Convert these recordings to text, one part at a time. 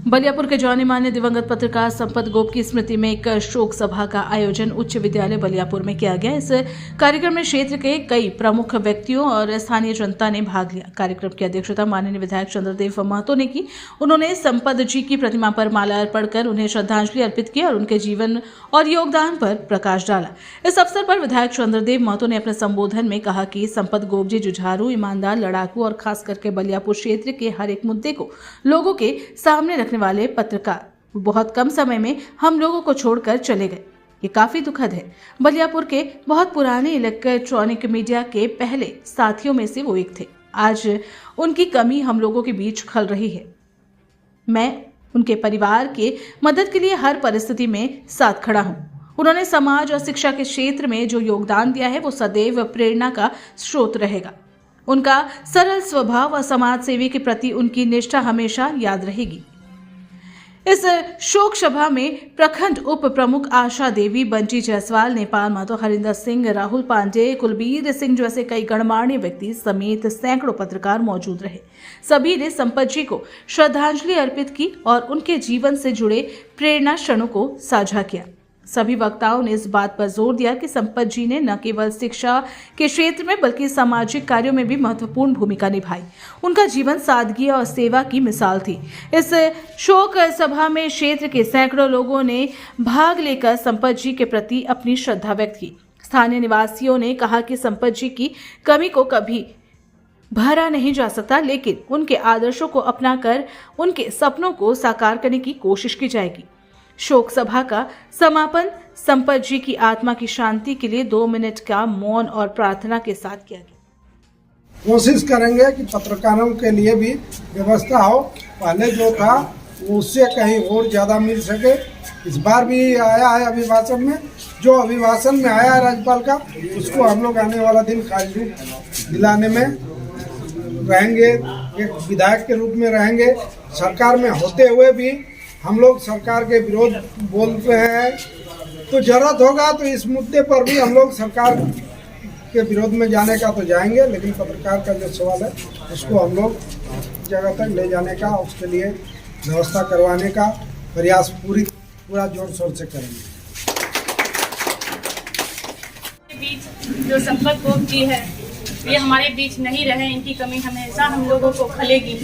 बलियापुर के जाने माने दिवंगत पत्रकार संपत गोप की स्मृति में एक शोक सभा का आयोजन उच्च विद्यालय बलियापुर में किया गया। इस कार्यक्रम में क्षेत्र के कई प्रमुख व्यक्तियों और स्थानीय जनता ने भाग लिया। कार्यक्रम की अध्यक्षता माननीय विधायक चंद्रदेव महतो ने की। उन्होंने संपत जी की प्रतिमा पर माला अर्पण कर उन्हें श्रद्धांजलि अर्पित की और उनके जीवन और योगदान पर प्रकाश डाला। इस अवसर पर विधायक चंद्रदेव महतो ने अपने संबोधन में कहा कि संपत गोप जी जुझारू, ईमानदार, लड़ाकू और खास करके बलियापुर क्षेत्र के हर एक मुद्दे को लोगों के सामने रखने वाले पत्रकार बहुत कम समय में हम लोगों को छोड़कर चले गए। ये काफी दुखद है। बलियापुर के बहुत पुराने इलेक्ट्रॉनिक मीडिया के पहले साथियों में से वो एक थे। आज उनकी कमी हम लोगों के बीच खल रही है। मैं उनके परिवार के मदद के लिए हर परिस्थिति में साथ खड़ा हूँ। उन्होंने समाज और शिक्षा के क्षेत्र में जो योगदान दिया है वो सदैव प्रेरणा का स्रोत रहेगा। उनका सरल स्वभाव और समाज सेवी के प्रति उनकी निष्ठा हमेशा याद रहेगी। इस शोक सभा में प्रखंड उप प्रमुख आशा देवी, बंटी जायसवाल, नेपाल महतो, हरिंदर सिंह, राहुल पांडे, कुलबीर सिंह जैसे कई गणमान्य व्यक्ति समेत सैकड़ों पत्रकार मौजूद रहे। सभी ने संपत जी को श्रद्धांजलि अर्पित की और उनके जीवन से जुड़े प्रेरणा क्षणों को साझा किया। सभी वक्ताओं ने इस बात पर जोर दिया कि संपत जी ने न केवल शिक्षा के क्षेत्र में बल्कि सामाजिक कार्यों में भी महत्वपूर्ण भूमिका निभाई। उनका जीवन सादगी और सेवा की मिसाल थी। इस शोक सभा में क्षेत्र के सैकड़ों लोगों ने भाग लेकर संपत जी के प्रति अपनी श्रद्धा व्यक्त की। स्थानीय निवासियों ने कहा कि संपत जी की कमी को कभी भरा नहीं जा सकता, लेकिन उनके आदर्शों को अपनाकर उनके सपनों को साकार करने की कोशिश की जाएगी। शोक सभा का समापन संपत जी की आत्मा की शांति के लिए 2 मिनट का मौन और प्रार्थना के साथ किया गया। कोशिश करेंगे कि पत्रकारों के लिए भी व्यवस्था हो। पहले जो था उससे कहीं और ज़्यादा मिल सके। इस बार भी आया है अभिभाषण में, जो अभिभाषण में आया है राज्यपाल का, उसको हम लोग आने वाला दिन खारिज दिलाने में रहेंगे। एक विधायक के रूप में रहेंगे। सरकार में होते हुए भी हम लोग सरकार के विरोध बोल रहे हैं, तो जरूरत होगा तो इस मुद्दे पर भी हम लोग सरकार के विरोध में जाने का तो जाएंगे, लेकिन पत्रकार का जो सवाल है उसको हम लोग जगह तक ले जाने का, उसके लिए व्यवस्था करवाने का प्रयास पूरा जोर शोर से करेंगे। बीच जो संपत गोप जी है, ये हमारे बीच नहीं रहे, इनकी कमी हमेशा हम लोगों को खलेगी।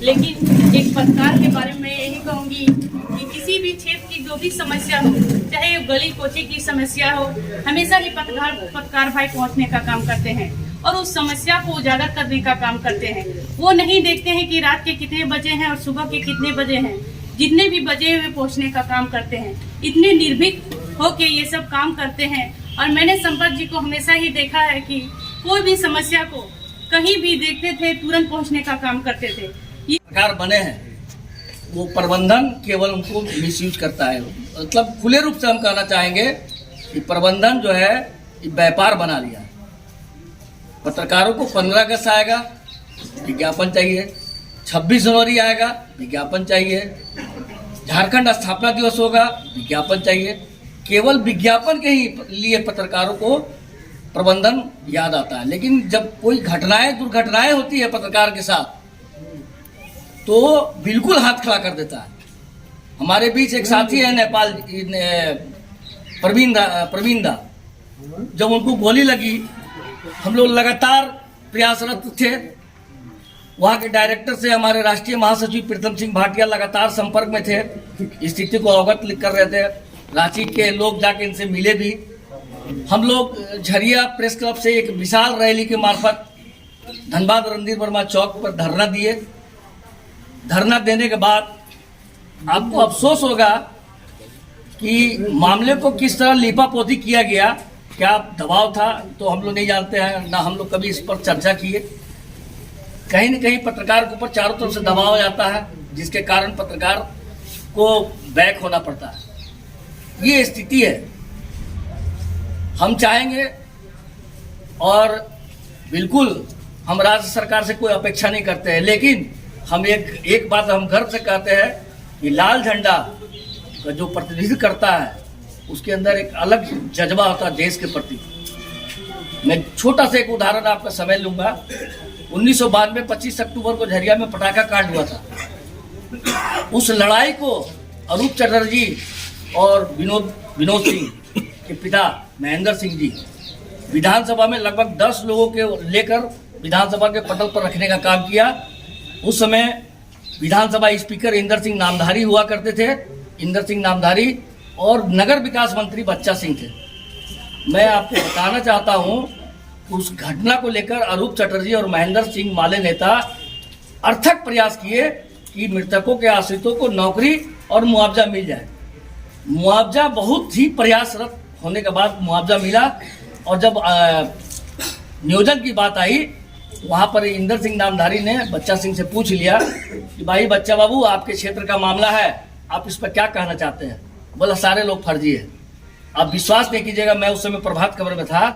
लेकिन एक पत्रकार के बारे में यही कहूँगी कि किसी भी क्षेत्र की जो भी समस्या हो, चाहे गली कोची की समस्या हो, हमेशा ही पत्रकार भाई पहुँचने का काम करते हैं और उस समस्या को उजागर करने का काम करते हैं। वो नहीं देखते हैं कि रात के कितने बजे हैं और सुबह के कितने बजे हैं, जितने भी बजे वे पहुँचने का काम करते हैं। इतने निर्भीक होके ये सब काम करते हैं। और मैंने संपत जी को हमेशा ही देखा है कि कोई भी समस्या को कहीं भी देखते थे, तुरंत पहुंचने का काम करते थे। सरकार बने हैं, वो प्रबंधन केवल उनको मिसयूज करता है। मतलब खुले रूप से हम कहना चाहेंगे कि प्रबंधन जो है ये व्यापार बना लिया। पत्रकारों को 15 अगस्त आएगा, विज्ञापन चाहिए। 26 जनवरी आएगा, विज्ञापन चाहिए। झारखंड स्थापना दिवस होगा, विज्ञापन चाहिए। केवल विज्ञापन के ही लिए पत्रकारों को प्रबंधन याद आता है। लेकिन जब कोई दुर्घटनाएं होती है पत्रकार के साथ, तो बिल्कुल हाथ खड़ा कर देता है। हमारे बीच एक साथी है नेपाल, प्रवीण दा, जब उनको गोली लगी, हम लोग लगातार प्रयासरत थे। वहाँ के डायरेक्टर से हमारे राष्ट्रीय महासचिव प्रीतम सिंह भाटिया लगातार संपर्क में थे, स्थिति को अवगत कर रहे थे। रांची के लोग जाके इनसे मिले भी। हम लोग झरिया प्रेस क्लब से एक विशाल रैली के मार्फत धनबाद रणधीर वर्मा चौक पर धरना दिए। धरना देने के बाद आपको अफसोस होगा कि मामले को किस तरह लीपापोती किया गया, क्या दबाव था तो हम लोग नहीं जानते हैं, ना हम लोग कभी इस पर चर्चा किए। कहीं न कहीं पत्रकार के ऊपर चारों तरफ से दबाव आ जाता है, जिसके कारण पत्रकार को बैक होना पड़ता है। ये स्थिति है। हम चाहेंगे और बिल्कुल हम राज्य सरकार से कोई अपेक्षा नहीं करते हैं, लेकिन हम एक बात हम गर्व से कहते हैं कि लाल झंडा का जो प्रतिनिधित्व करता है उसके अंदर एक अलग जज्बा होता है देश के प्रति। मैं छोटा सा एक उदाहरण आपका समय लूंगा। 1992 25 अक्टूबर को झरिया में पटाखा कांड हुआ था। उस लड़ाई को अरूप चटर्जी और विनोद सिंह के पिता महेंद्र सिंह जी विधानसभा में लगभग 10 लोगों के लेकर विधानसभा के पटल पर रखने का काम किया। उस समय विधानसभा स्पीकर इंदर सिंह नामधारी हुआ करते थे, इंदर सिंह नामधारी, और नगर विकास मंत्री बच्चा सिंह थे। मैं आपको बताना चाहता हूं, उस घटना को लेकर अरूप चटर्जी और महेंद्र सिंह माले नेता अर्थक प्रयास किए कि मृतकों के आश्रितों को नौकरी और मुआवजा मिल जाए। मुआवजा बहुत ही प्रयासरत होने के बाद मुआवजा मिला, और जब नियोजन की बात आई वहाँ पर इंदर सिंह नामधारी ने बच्चा सिंह से पूछ लिया कि भाई बच्चा बाबू, आपके क्षेत्र का मामला है, आप इस पर क्या कहना चाहते हैं? बोला सारे लोग फर्जी है। आप विश्वास नहीं कीजिएगा, मैं उस समय प्रभात खबर में था।